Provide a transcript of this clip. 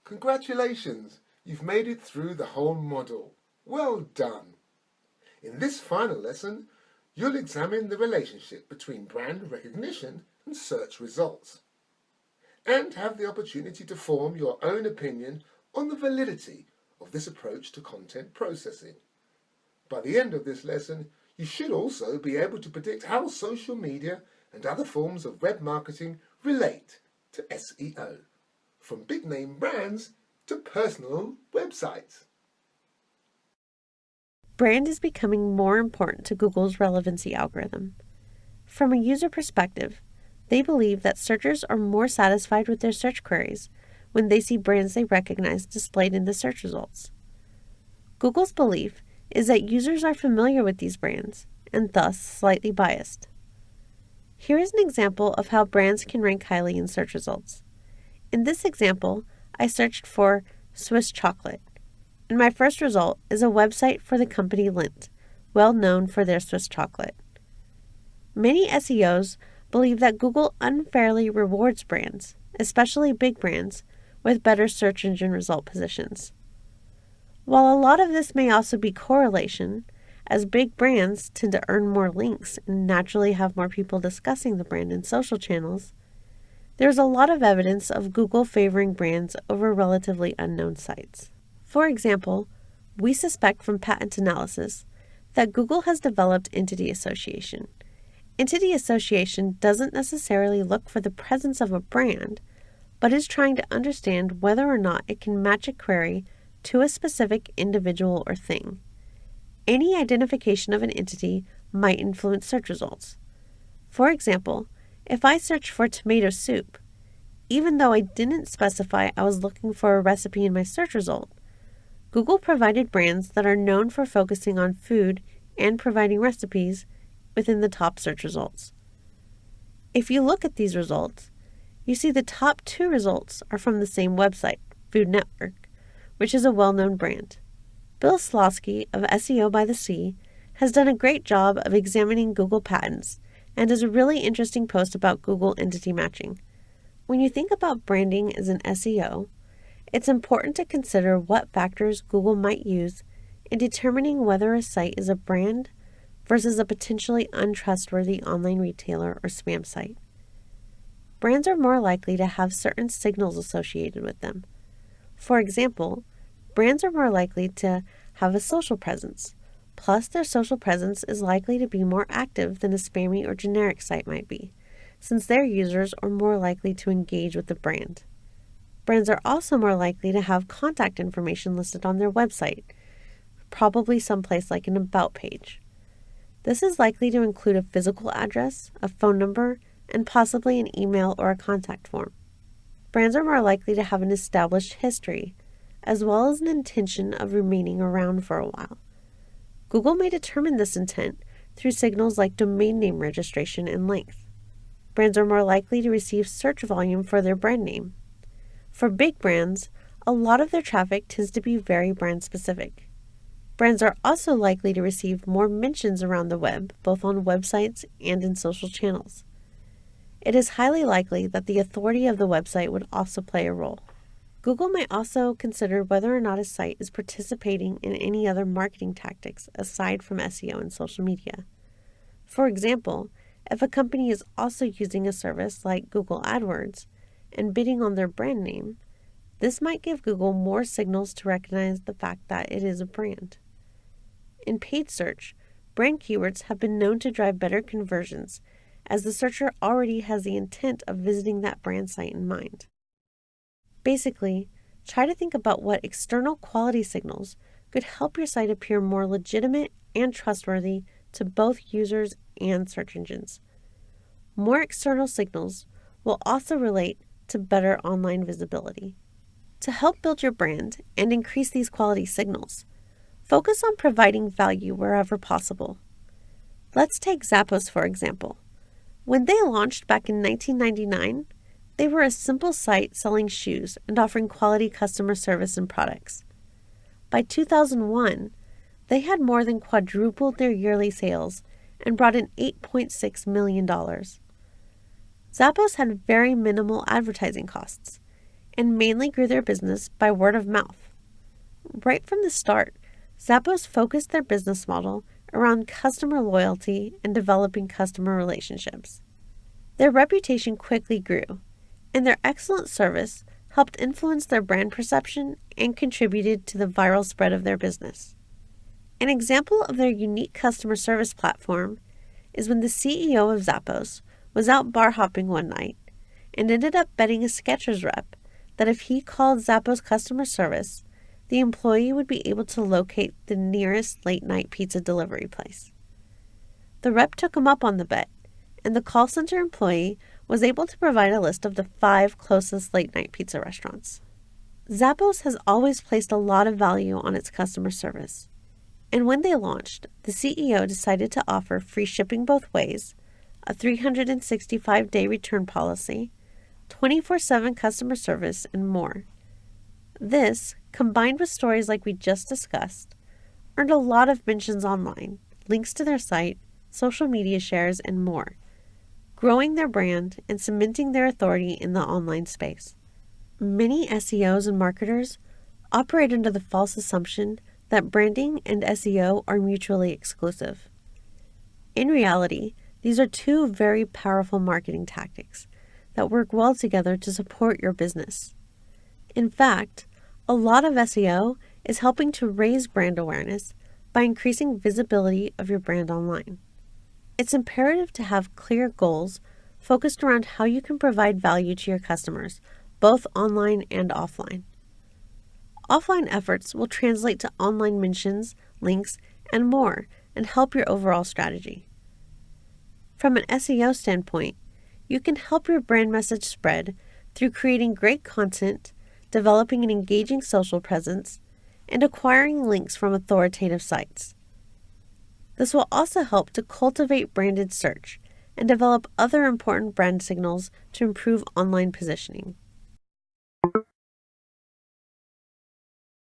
Congratulations, you've made it through the whole model. Well done. In this final lesson, you'll examine the relationship between brand recognition and search results, and have the opportunity to form your own opinion on the validity of this approach to content processing. By the end of this lesson, you should also be able to predict how social media and other forms of web marketing relate to SEO, from big-name brands to personal websites. Brand is becoming more important to Google's relevancy algorithm. From a user perspective, they believe that searchers are more satisfied with their search queries when they see brands they recognize displayed in the search results. Google's belief is that users are familiar with these brands and thus slightly biased. Here is an example of how brands can rank highly in search results. In this example, I searched for Swiss chocolate, and my first result is a website for the company Lindt, well known for their Swiss chocolate. Many SEOs believe that Google unfairly rewards brands, especially big brands, with better search engine result positions. While a lot of this may also be correlation, as big brands tend to earn more links and naturally have more people discussing the brand in social channels, there's a lot of evidence of Google favoring brands over relatively unknown sites. For example, we suspect from patent analysis that Google has developed entity association. Entity association doesn't necessarily look for the presence of a brand, but is trying to understand whether or not it can match a query to a specific individual or thing. Any identification of an entity might influence search results. For example, if I search for tomato soup, even though I didn't specify I was looking for a recipe in my search result, Google provided brands that are known for focusing on food and providing recipes within the top search results. If you look at these results, you see the top 2 results are from the same website, Food Network, which is a well-known brand. Bill Slawski of SEO by the Sea has done a great job of examining Google patents and has a really interesting post about Google entity matching. When you think about branding as an SEO, it's important to consider what factors Google might use in determining whether a site is a brand versus a potentially untrustworthy online retailer or spam site. Brands are more likely to have certain signals associated with them. For example, brands are more likely to have a social presence, plus their social presence is likely to be more active than a spammy or generic site might be, since their users are more likely to engage with the brand. Brands are also more likely to have contact information listed on their website, probably someplace like an About page. This is likely to include a physical address, a phone number, and possibly an email or a contact form. Brands are more likely to have an established history, as well as an intention of remaining around for a while. Google may determine this intent through signals like domain name registration and length. Brands are more likely to receive search volume for their brand name. For big brands, a lot of their traffic tends to be very brand specific. Brands are also likely to receive more mentions around the web, both on websites and in social channels. It is highly likely that the authority of the website would also play a role. Google may also consider whether or not a site is participating in any other marketing tactics aside from SEO and social media. For example, if a company is also using a service like Google AdWords and bidding on their brand name, this might give Google more signals to recognize the fact that it is a brand. In paid search, brand keywords have been known to drive better conversions, as the searcher already has the intent of visiting that brand site in mind. Basically, try to think about what external quality signals could help your site appear more legitimate and trustworthy to both users and search engines. More external signals will also relate to better online visibility. To help build your brand and increase these quality signals, focus on providing value wherever possible. Let's take Zappos for example. When they launched back in 1999, they were a simple site selling shoes and offering quality customer service and products. By 2001, they had more than quadrupled their yearly sales and brought in $8.6 million. Zappos had very minimal advertising costs, and mainly grew their business by word of mouth. Right from the start, Zappos focused their business model around customer loyalty and developing customer relationships. Their reputation quickly grew, and their excellent service helped influence their brand perception and contributed to the viral spread of their business. An example of their unique customer service platform is when the CEO of Zappos was out bar hopping one night and ended up betting a Skechers rep that if he called Zappos customer service, the employee would be able to locate the nearest late-night pizza delivery place. The rep took him up on the bet, and the call center employee was able to provide a list of the 5 closest late-night pizza restaurants. Zappos has always placed a lot of value on its customer service, and when they launched, the CEO decided to offer free shipping both ways, a 365-day return policy, 24/7 customer service, and more. This, combined with stories like we just discussed, earned a lot of mentions online, links to their site, social media shares, and more, growing their brand and cementing their authority in the online space. Many SEOs and marketers operate under the false assumption that branding and SEO are mutually exclusive. In reality, these are two very powerful marketing tactics that work well together to support your business. In fact, a lot of SEO is helping to raise brand awareness by increasing visibility of your brand online. It's imperative to have clear goals focused around how you can provide value to your customers, both online and offline. Offline efforts will translate to online mentions, links, and more, and help your overall strategy. From an SEO standpoint, you can help your brand message spread through creating great content, developing an engaging social presence, and acquiring links from authoritative sites. This will also help to cultivate branded search and develop other important brand signals to improve online positioning.